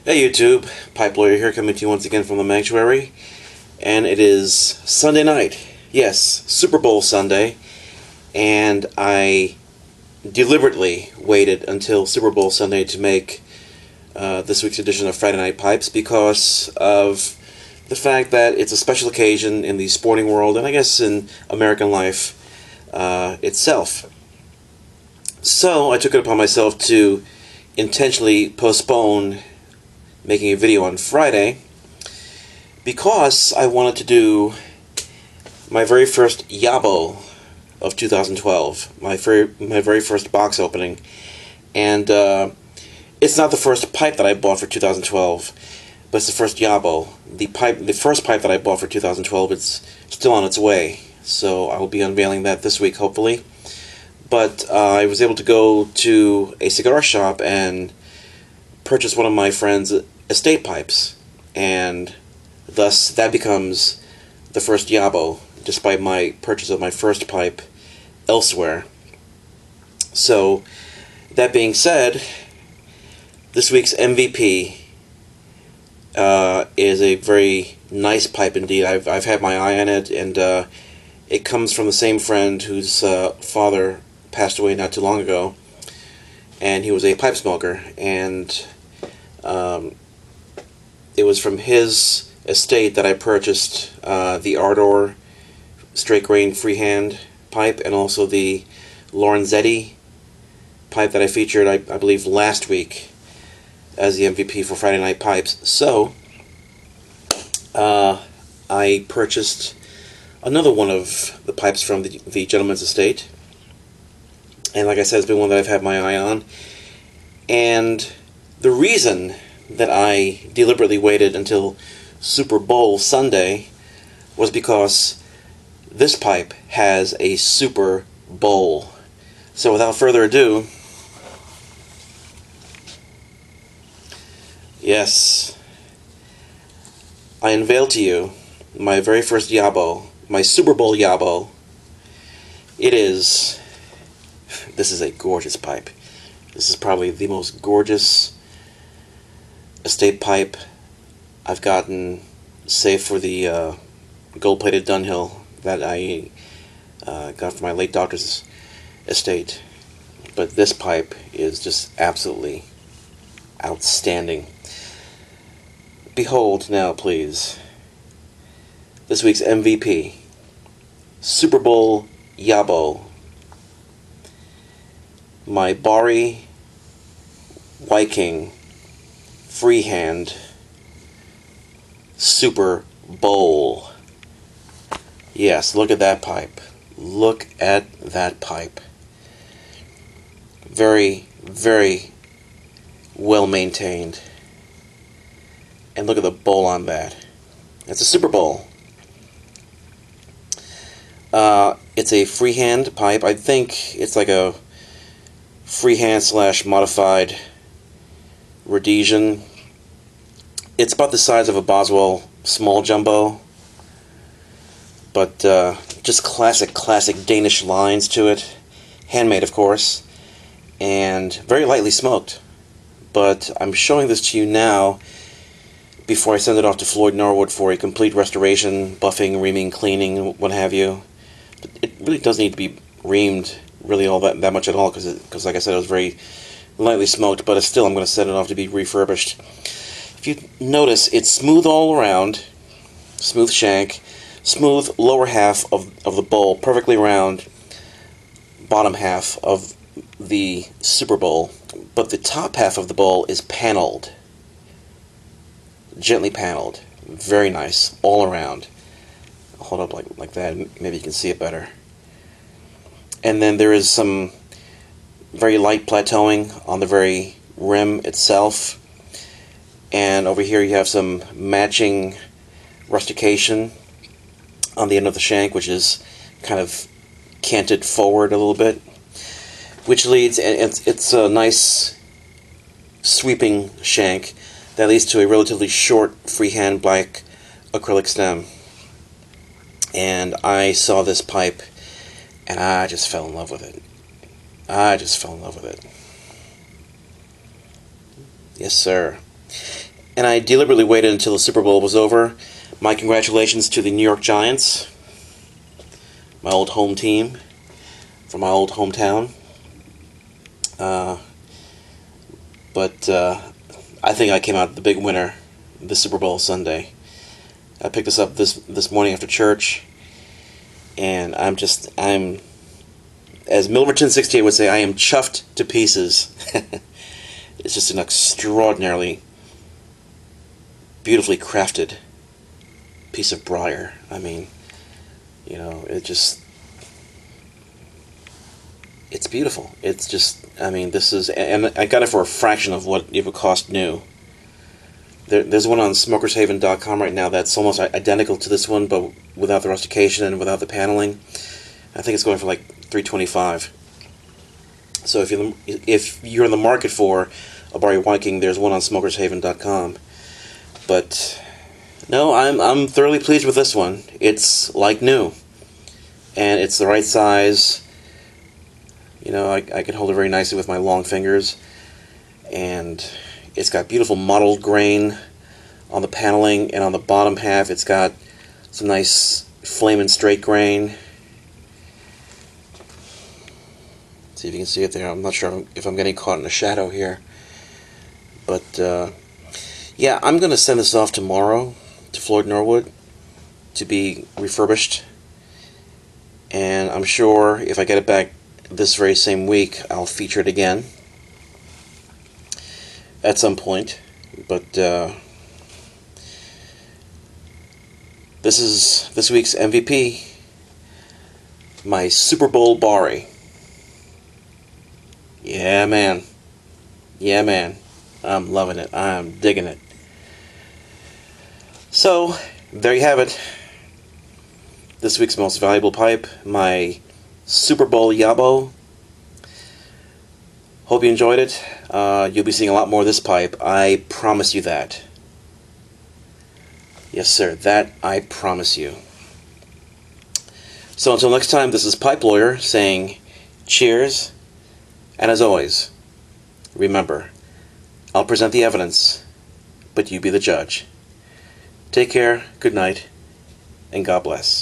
Hey YouTube, Pipe Lawyer here, coming to you once again from the Sanctuary, and it is Sunday night. Yes, Super Bowl Sunday, and I deliberately waited until Super Bowl Sunday to make this week's edition of Friday Night Pipes because of the fact that it's a special occasion in the sporting world, and I guess in American life itself. So I took it upon myself to intentionally postpone making a video on Friday because I wanted to do my very first YABO of 2012, my very first box opening, and it's not the first pipe that I bought for 2012, but it's the first YABO. The first pipe that I bought for 2012, it's still on its way, so I will be unveiling that this week, hopefully. But I was able to go to a cigar shop and purchase one of my friend's estate pipes, and thus that becomes the first YABO, despite my purchase of my first pipe elsewhere. So, that being said, this week's MVP is a very nice pipe indeed. I've had my eye on it, and it comes from the same friend whose father passed away not too long ago, and he was a pipe smoker, and it was from his estate that I purchased the Ardor straight grain freehand pipe, and also the Lorenzetti pipe that I featured, I believe, last week as the MVP for Friday Night Pipes. So I purchased another one of the pipes from the gentleman's estate, and like I said, it's been one that I've had my eye on. And the reason that I deliberately waited until Super Bowl Sunday was because this pipe has a Super Bowl. So without further ado, yes, I unveil to you my very first YABO, my Super Bowl YABO. This is a gorgeous pipe. This is probably the most gorgeous estate pipe I've gotten, save for the gold-plated Dunhill that I got from my late doctor's estate. But this pipe is just absolutely outstanding. Behold now, please, this week's MVP, Super Bowl YABO, my Bari Wiking freehand Super Bowl. Yes, look at that pipe. Look at that pipe. Very, very well maintained. And look at the bowl on that. It's a Super Bowl. It's a freehand pipe. I think it's like a freehand / modified Rhodesian. It's about the size of a Boswell small jumbo, but just classic Danish lines to it, handmade of course, and very lightly smoked. But I'm showing this to you now before I send it off to Floyd Norwood for a complete restoration, buffing, reaming, cleaning, what have you. It really doesn't need to be reamed really all that much at all, because like I said, it was very lightly smoked, but still I'm going to send it off to be refurbished. If you notice, it's smooth all around, smooth shank, smooth lower half of the bowl, perfectly round bottom half of the Super Bowl, but the top half of the bowl is paneled, gently paneled, very nice all around. I'll hold up like that, maybe you can see it better. And then there is some very light plateauing on the very rim itself, and over here you have some matching rustication on the end of the shank, which is kind of canted forward a little bit, which leads, and it's a nice sweeping shank that leads to a relatively short freehand black acrylic stem. And I saw this pipe and I just fell in love with it. Yes, sir. and I deliberately waited until the Super Bowl was over. My congratulations to the New York Giants, my old home team from my old hometown. But I think I came out the big winner this Super Bowl Sunday. I picked this up this morning after church, and I'm as Milverton68 would say, I am chuffed to pieces. It's just an extraordinarily beautifully crafted piece of briar. I mean, you know, it's beautiful. It's just, I mean, this is, and I got it for a fraction of what it would cost new. There's one on smokershaven.com right now that's almost identical to this one, but without the rustication and without the paneling. I think it's going for like $325. So if you're in the market for a Bari Wiking, there's one on smokershaven.com. But no, I'm thoroughly pleased with this one. It's like new, and it's the right size. You know, I can hold it very nicely with my long fingers, and it's got beautiful mottled grain on the paneling, and on the bottom half it's got some nice flaming straight grain. See if you can see it there. I'm not sure if I'm getting caught in the shadow here, but yeah, I'm going to send this off tomorrow to Floyd Norwood to be refurbished, and I'm sure if I get it back this very same week, I'll feature it again at some point. But this is this week's MVP, my SuperBowled Bari. Yeah, man. Yeah, man. I'm loving it. I'm digging it. So, there you have it. This week's most valuable pipe, my SuperBowl YABO. Hope you enjoyed it. You'll be seeing a lot more of this pipe. I promise you that. Yes, sir. That I promise you. So until next time, this is Pipe Lawyer saying cheers. And as always, remember, I'll present the evidence, but you be the judge. Take care, good night, and God bless.